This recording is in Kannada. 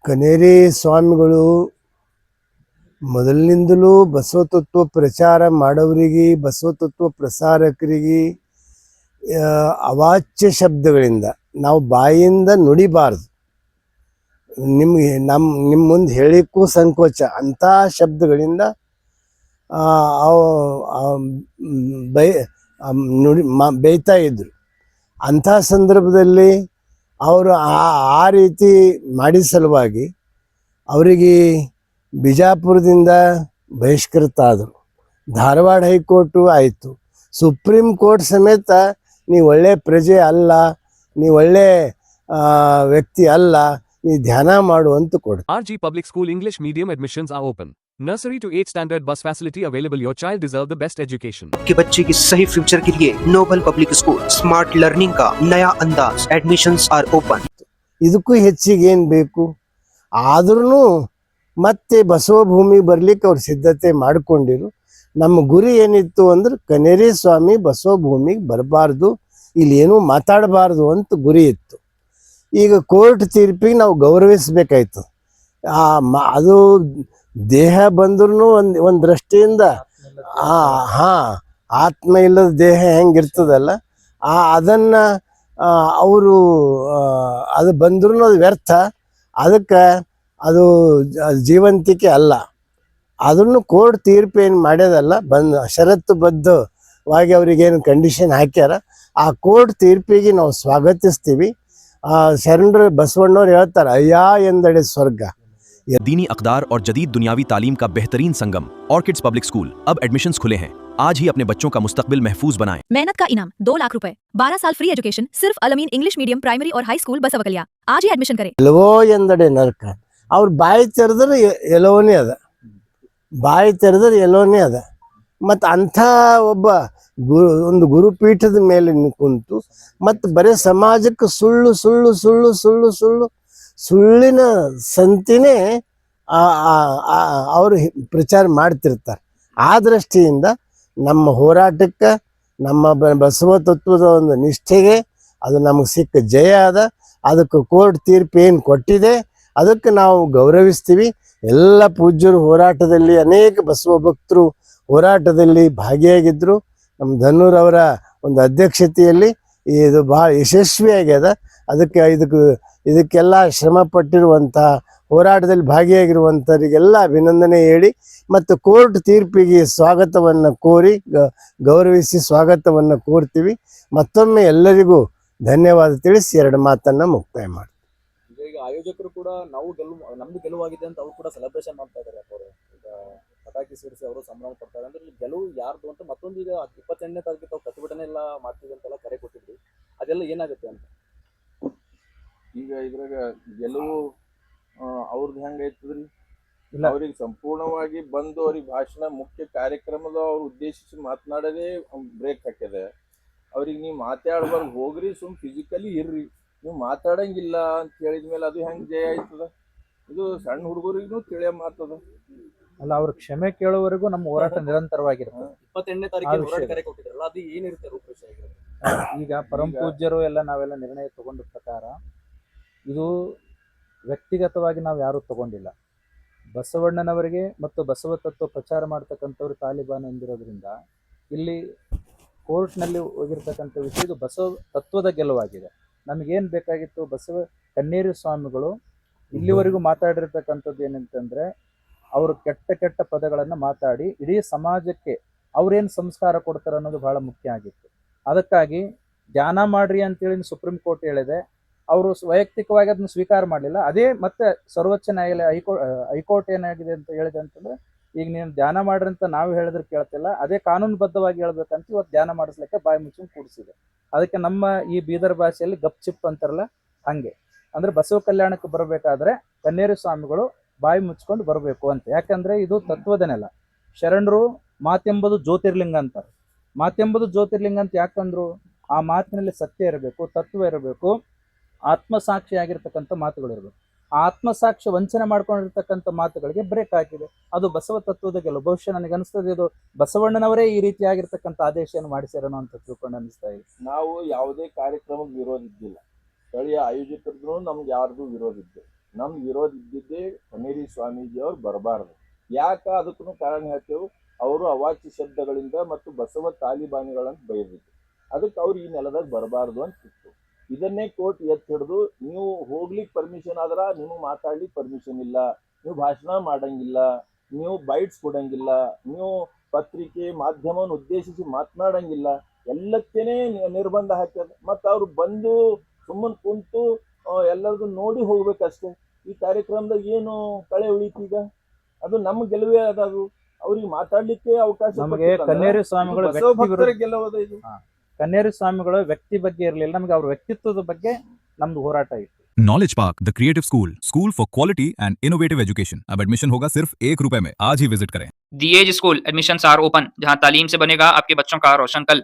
ಕನೇರಿ ಸ್ವಾಮಿಗಳು ಮೊದಲಿನಿಂದಲೂ ಬಸವತತ್ವ ಪ್ರಚಾರ ಮಾಡೋರಿಗೆ, ಬಸವತತ್ವ ಪ್ರಸಾರಕರಿಗೆ ಅವಾಚ್ಯ ಶಬ್ದಗಳಿಂದ ನಾವು ಬಾಯಿಂದ ನುಡಿಬಾರ್ದು. ನಿಮಗೆ ನಿಮ್ಮ ಮುಂದೆ ಹೇಳಿಕ್ಕೂ ಸಂಕೋಚ. ಅಂಥ ಶಬ್ದಗಳಿಂದ ಬೇಯ್ತಾ ಇದ್ರು. ಅಂಥ ಸಂದರ್ಭದಲ್ಲಿ ಅವರು ಆ ರೀತಿ ಮಾಡಿದ ಸಲುವಾಗಿ ಅವರಿಗೆ ಬಿಜಾಪುರದಿಂದ ಬಹಿಷ್ಕೃತ ಆದರು. ಧಾರವಾಡ ಹೈಕೋರ್ಟು ಆಯಿತು. ಸುಪ್ರೀಂ ಕೋರ್ಟ್ ಸಮೇತ ನೀವು ಒಳ್ಳೆ ಪ್ರಜೆ ಅಲ್ಲ, ನೀವು ಒಳ್ಳೆ ವ್ಯಕ್ತಿ ಅಲ್ಲ, ನೀವು ಧ್ಯಾನ ಮಾಡು ಅಂತ ಕೊಡ್ತಾರೆ. RG Public School English Medium admissions are open. Nursery to 8th standard bus facility available. Your child deserve the best education. आपके बच्चे की सही फ्यूचर के लिए Noble public school smart learning का नया अंदाज. Admissions are open. ಇದಕ್ಕೂ ಹೆಚ್ಚಿಗೆ ಏನು ಬೇಕು? ಆದ್ರೂ ಮತ್ತೆ ಬಸವ ಭೂಮಿಗೆ ಬರ್ಲಿಕ್ಕೆ ಅವ್ರು ಸಿದ್ಧತೆ ಮಾಡಿಕೊಂಡಿರು. ನಮ್ಮ ಗುರಿ ಏನಿತ್ತು ಅಂದ್ರೆ ಕನೇರಿ ಸ್ವಾಮಿ ಬಸವ ಭೂಮಿಗೆ ಬರಬಾರ್ದು, ಇಲ್ಲಿ ಏನೂ ಮಾತಾಡಬಾರ್ದು ಅಂತ ಗುರಿ ಇತ್ತು. ಈಗ ಕೋರ್ಟ್ ತೀರ್ಪಿಗೆ ನಾವು ಗೌರವಿಸಬೇಕಾಯ್ತು. ಅದು ದೇಹ ಬಂದ್ರೂ ಒಂದು ದೃಷ್ಟಿಯಿಂದ ಆತ್ಮ ಇಲ್ಲದ ದೇಹ ಹೆಂಗಿರ್ತದಲ್ಲ, ಅದನ್ನು ಅವರು ಅದು ಬಂದ್ರೂ ಅದು ವ್ಯರ್ಥ. ಅದಕ್ಕೆ ಅದು ಜೀವಂತಿಕೆ ಅಲ್ಲ. ಅದನ್ನು ಕೋರ್ಟ್ ತೀರ್ಪು ಏನು ಮಾಡ್ಯದಲ್ಲ, ಷರತ್ತುಬದ್ಧವಾಗಿ ಅವ್ರಿಗೇನು ಕಂಡೀಷನ್ ಹಾಕ್ಯಾರ, ಆ ಕೋರ್ಟ್ ತೀರ್ಪಿಗೆ ನಾವು ಸ್ವಾಗತಿಸ್ತೀವಿ. ಶರಣರು ಬಸವಣ್ಣವ್ರು ಹೇಳ್ತಾರೆ, ಅಯ್ಯ ಎಂದಡೆ ಸ್ವರ್ಗ. दीनी अक़दार और जदीद दुनियावी तालीम का बेहतरीन संगम ऑर्किड्स पब्लिक स्कूल अब एडमिशन्स खुले हैं. आज ही अपने बच्चों का मुस्तकबिल महफूज बनाएं. मेहनत का इनाम 2 लाख रुपए, 12 साल फ्री एजुकेशन सिर्फ अलमीन इंग्लिश मीडियम प्राइमरी और हाई स्कूल बसवकलिया. आज ही एडमिशन करें. ಎಲ್ಲವೋ ಎಂದಡೆ ನರಕ. ಅವ್ರು ಬಾಯಿ ತೆರೆದ್ರೆ ಎಲ್ಲವನೇ ಅದ, ಬಾಯಿ ತೆರೆದ್ರೆ ಎಲ್ಲವನೇ ಅದ. ಮತ್ತು ಅಂಥ ಒಬ್ಬ ಒಂದು ಗುರುಪೀಠದ ಮೇಲೆ ಕುಂತು ಮತ್ತು ಬರೀ ಸಮಾಜಕ್ಕೆ ಸುಳ್ಳು ಸುಳ್ಳು ಸುಳ್ಳು ಸುಳ್ಳು ಸುಳ್ಳು ಸುಳ್ಳಿನ ಸಂತಿನೇ ಅವರು ಪ್ರಚಾರ ಮಾಡ್ತಿರ್ತಾರೆ. ಆ ದೃಷ್ಟಿಯಿಂದ ನಮ್ಮ ಹೋರಾಟಕ್ಕೆ, ನಮ್ಮ ಬಸವ ತತ್ವದ ಒಂದು ನಿಷ್ಠೆಗೆ ಅದು ನಮಗೆ ಸಿಕ್ಕ ಜಯ ಅದ. ಅದಕ್ಕೆ ಕೋರ್ಟ್ ತೀರ್ಪು ಏನು ಕೊಟ್ಟಿದೆ ಅದಕ್ಕೆ ನಾವು ಗೌರವಿಸ್ತೀವಿ. ಎಲ್ಲ ಪೂಜ್ಯರು ಹೋರಾಟದಲ್ಲಿ, ಅನೇಕ ಬಸವ ಭಕ್ತರು ಹೋರಾಟದಲ್ಲಿ ಭಾಗಿಯಾಗಿದ್ದರು. ನಮ್ಮ ಧನ್ನೂರವರ ಒಂದು ಅಧ್ಯಕ್ಷತೆಯಲ್ಲಿ ಇದು ಭಾಳ ಯಶಸ್ವಿಯಾಗ್ಯದ. ಇದಕ್ಕೆಲ್ಲ ಶ್ರಮ ಪಟ್ಟಿರುವಂಥ, ಹೋರಾಟದಲ್ಲಿ ಭಾಗಿಯಾಗಿರುವಂಥವರಿಗೆಲ್ಲ ಅಭಿನಂದನೆ ಹೇಳಿ ಮತ್ತು ಕೋರ್ಟ್ ತೀರ್ಪಿಗೆ ಸ್ವಾಗತವನ್ನು ಕೋರಿ ಗೌರವಿಸಿ ಸ್ವಾಗತವನ್ನು ಕೋರ್ತೀವಿ. ಮತ್ತೊಮ್ಮೆ ಎಲ್ಲರಿಗೂ ಧನ್ಯವಾದ ತಿಳಿಸಿ 2 ಮಾತನ್ನು ಮುಕ್ತಾಯ ಮಾಡಿ. ಈಗ ಆಯೋಜಕರು ಕೂಡ ನಮ್ದು ಗೆಲುವಾಗಿದೆ ಅಂತ ಅವ್ರು ಕೂಡ ಸೆಲೆಬ್ರೇಷನ್ ಮಾಡ್ತಾ ಇದ್ದಾರೆ. ಈಗ ಪಟಾಕಿ ಸಿಡಿಸಿ ಅವರು ಸಂಭ್ರಮ ಪಡ್ತಾರೆ. ಅಂದ್ರೆ ಈ ಗೆಲುವು ಯಾರ್ದು ಅಂತ ಮತ್ತೊಂದು ಈಗ 28ನೇ ತಾರೀಕಿಗೆ ತಾವು ಪ್ರತಿಭಟನೆ ಎಲ್ಲ ಮಾಡ್ತೀವಿ ಅಂತೆಲ್ಲ ಕರೆ ಕೊಟ್ಟಿದ್ವಿ. ಅದೆಲ್ಲ ಏನಾಗುತ್ತೆ ಅಂತ ಈಗ ಇದ್ರಾಗ ಗೆಲುವು ಅವ್ರದ್ದು ಹೆಂಗೆ ಐತದ್ರಿ? ಅವ್ರಿಗೆ ಸಂಪೂರ್ಣವಾಗಿ ಬಂದು ಅವ್ರಿಗೆ ಭಾಷಣ ಮುಖ್ಯ ಕಾರ್ಯಕ್ರಮದ ಅವ್ರು ಉದ್ದೇಶಿಸಿ ಮಾತನಾಡೋದೇ ಬ್ರೇಕ್ ಹಾಕ್ಯದೆ. ಅವ್ರಿಗೆ ನೀವು ಮಾತಾಡ್ಬಾರ್ದು, ಹೋಗ್ರಿ, ಫಿಸಿಕಲಿ ಇರ್ರಿ, ನೀವು ಮಾತಾಡಂಗಿಲ್ಲ ಅಂತ ಹೇಳಿದ್ಮೇಲೆ ಅದು ಹೆಂಗೆ ಜಯ ಆಯ್ತದ? ಇದು ಸಣ್ಣ ಹುಡುಗರಿಗೂ ತಿಳಿಯ ಮಾತದ ಅಲ್ಲ. ಅವ್ರ ಕ್ಷಮೆ ಕೇಳುವವರೆಗೂ ನಮ್ಮ ಹೋರಾಟ ನಿರಂತರವಾಗಿರುತ್ತೆ. 28ನೇ ತಾರೀಕಿಗೆ ಕರೆ ಕೊಟ್ಟಿದ್ರಲ್ಲ, ಅದು ಏನಿರುತ್ತೆ ರೂಪರೇಷ? ಈಗ ಪರಮ ಪೂಜ್ಯರು ಎಲ್ಲ ನಾವೆಲ್ಲ ನಿರ್ಣಯ ತಗೊಂಡ ಪ್ರಕಾರ ಇದು ವ್ಯಕ್ತಿಗತವಾಗಿ ನಾವು ಯಾರೂ ತಗೊಂಡಿಲ್ಲ. ಬಸವಣ್ಣನವರಿಗೆ ಮತ್ತು ಬಸವ ತತ್ವ ಪ್ರಚಾರ ಮಾಡ್ತಕ್ಕಂಥವ್ರು ತಾಲಿಬಾನ್ ಎಂದಿರೋದ್ರಿಂದ ಇಲ್ಲಿ ಕೋರ್ಟ್ನಲ್ಲಿ ಹೋಗಿರ್ತಕ್ಕಂಥ ವಿಷಯ ಇದು ಬಸವ ತತ್ವದ ಗೆಲುವಾಗಿದೆ. ನಮಗೇನು ಬೇಕಾಗಿತ್ತು? ಕನ್ನೇರಿ ಸ್ವಾಮಿಗಳು ಇಲ್ಲಿವರೆಗೂ ಮಾತಾಡಿರ್ತಕ್ಕಂಥದ್ದು ಏನಂತಂದರೆ, ಅವರು ಕೆಟ್ಟ ಪದಗಳನ್ನು ಮಾತಾಡಿ ಇಡೀ ಸಮಾಜಕ್ಕೆ ಅವ್ರೇನು ಸಂಸ್ಕಾರ ಕೊಡ್ತಾರೆ ಅನ್ನೋದು ಭಾಳ ಮುಖ್ಯ ಆಗಿತ್ತು. ಅದಕ್ಕಾಗಿ ಧ್ಯಾನ ಮಾಡ್ರಿ ಅಂತೇಳಿ ಸುಪ್ರೀಂ ಕೋರ್ಟ್ ಹೇಳಿದೆ. ಅವರು ವೈಯಕ್ತಿಕವಾಗಿ ಅದನ್ನು ಸ್ವೀಕಾರ ಮಾಡಲಿಲ್ಲ. ಅದೇ ಮತ್ತೆ ಸರ್ವೋಚ್ಚ ನ್ಯಾಯಾಲಯ ಹೈಕೋರ್ಟ್ ಏನಾಗಿದೆ ಅಂತ ಹೇಳಿದೆ ಅಂತಂದರೆ, ಈಗ ನೀನು ಧ್ಯಾನ ಮಾಡ್ರಿ ಅಂತ ನಾವು ಹೇಳಿದ್ರೆ ಕೇಳ್ತಿಲ್ಲ, ಅದೇ ಕಾನೂನುಬದ್ಧವಾಗಿ ಹೇಳ್ಬೇಕಂತ ಇವತ್ತು ಧ್ಯಾನ ಮಾಡಿಸ್ಲಿಕ್ಕೆ ಬಾಯಿ ಮುಚ್ಚಿಕೊಂಡು ಕೂಡಿಸಿದೆ. ಅದಕ್ಕೆ ನಮ್ಮ ಈ ಬೀದರ್ ಭಾಷೆಯಲ್ಲಿ ಗಪ್ ಚಿಪ್ ಅಂತಾರಲ್ಲ, ಹಾಗೆ ಅಂದರೆ ಬಸವ ಕಲ್ಯಾಣಕ್ಕೆ ಬರಬೇಕಾದ್ರೆ ಕನ್ನೇರಿ ಸ್ವಾಮಿಗಳು ಬಾಯಿ ಮುಚ್ಕೊಂಡು ಬರಬೇಕು ಅಂತ. ಯಾಕಂದರೆ ಇದು ತತ್ವದ ನೆಲ. ಶರಣರು ಮಾತೆಂಬುದು ಜ್ಯೋತಿರ್ಲಿಂಗ ಅಂತಾರೆ. ಮಾತೆಂಬುದು ಜ್ಯೋತಿರ್ಲಿಂಗ ಅಂತ ಯಾಕಂದ್ರು, ಆ ಮಾತಿನಲ್ಲಿ ಸತ್ಯ ಇರಬೇಕು, ತತ್ವ ಇರಬೇಕು, ಆತ್ಮಸಾಕ್ಷಿ ಆಗಿರ್ತಕ್ಕಂಥ ಮಾತುಗಳಿರ್ಬೇಕು. ಆ ಆತ್ಮಸಾಕ್ಷಿ ವಂಚನೆ ಮಾಡ್ಕೊಂಡಿರ್ತಕ್ಕಂಥ ಮಾತುಗಳಿಗೆ ಬ್ರೇಕ್ ಹಾಕಿದೆ. ಅದು ಬಸವ ತತ್ವದ ಗೆಲುವು. ಬಹುಶಃ ನನಗೆ ಅನಿಸ್ತದೆ ಇದು ಬಸವಣ್ಣನವರೇ ಈ ರೀತಿಯಾಗಿರ್ತಕ್ಕಂಥ ಆದೇಶವನ್ನು ಮಾಡಿಸ್ಯಾರನೋ ಅಂತ ತಿಳ್ಕೊಂಡು ಅನಿಸ್ತಾ ಇದೆ. ನಾವು ಯಾವುದೇ ಕಾರ್ಯಕ್ರಮಕ್ಕೆ ವಿರೋಧ ಇದ್ದಿಲ್ಲ, ಸ್ಥಳೀಯ ಆಯೋಜಕರಿಗೂ ನಮ್ಗೆ ಯಾರ್ದು ವಿರೋಧ ಇದ್ದು, ನಮ್ಗೆ ವಿರೋಧ ಇದ್ದಿದ್ದೇ ಕನೇರಿ ಸ್ವಾಮೀಜಿ ಅವ್ರು ಬರಬಾರ್ದು. ಯಾಕ ಅದಕ್ಕೂ ಕಾರಣ ಹೇಳ್ತೇವೆ, ಅವರು ಅವಾಚ್ಯ ಶಬ್ದಗಳಿಂದ ಮತ್ತು ಬಸವ ತಾಲಿಬಾನಿಗಳಂತ ಬೈದಿದ್ರು. ಅದಕ್ಕೆ ಅವ್ರು ಈ ನೆಲದಾಗ ಬರಬಾರ್ದು ಅಂತಿತ್ತು. ಇದನ್ನೇ ಕೋರ್ಟ್ ಎತ್ತಿ ಹಿಡಿದು, ನೀವು ಹೋಗ್ಲಿಕ್ಕೆ ಪರ್ಮಿಷನ್ ಆದ್ರ ನಿಮಗೆ ಮಾತಾಡ್ಲಿಕ್ಕೆ ಪರ್ಮಿಷನ್ ಇಲ್ಲ, ನೀವು ಭಾಷಣ ಮಾಡಂಗಿಲ್ಲ, ನೀವು ಬೈಟ್ಸ್ ಕೊಡಂಗಿಲ್ಲ, ನೀವು ಪತ್ರಿಕೆ ಮಾಧ್ಯಮವನ್ನು ಉದ್ದೇಶಿಸಿ ಮಾತನಾಡಂಗಿಲ್ಲ, ಎಲ್ಲಕ್ಕೇನೆ ನಿರ್ಬಂಧ ಹಾಕ್ಯದ. ಮತ್ತು ಅವ್ರು ಬಂದು ಸುಮ್ಮನೆ ಕುಂತು ಎಲ್ಲರದು ನೋಡಿ ಹೋಗ್ಬೇಕಷ್ಟೇ. ಈ ಕಾರ್ಯಕ್ರಮದಾಗ ಏನು ಕಳೆ ಉಳಿತು? ಈಗ ಅದು ನಮ್ಮ ಗೆಲುವೇ ಅದಾದು. ಅವ್ರಿಗೆ ಮಾತಾಡ್ಲಿಕ್ಕೆ ಅವಕಾಶ ನಮಗೆ ಕನ್ನೇರಿ ಸ್ವಾಮಿಗಳು ಬಸವ ಭಕ್ತರ ಗೆಲುವದ ಇದು. ಕನ್ನೇರಿ ಸ್ವಾಮಿಗಳು ವ್ಯಕ್ತಿ ಬಗ್ಗೆ ಇರಲಿಲ್ಲ, ನಮಗೆ ಅವ್ರ ವ್ಯಕ್ತಿತ್ವದ ಬಗ್ಗೆ ನಮ್ದು ಹೋರಾಟ ಇತ್ತು. Knowledge park the creative school for quality and innovative education. अब एडमिशन होगा सिर्फ ₹1 में। आज ही विजिट करें। The age school admissions are open, जहां तालीम से बनेगा आपके बच्चों का रोशन कल।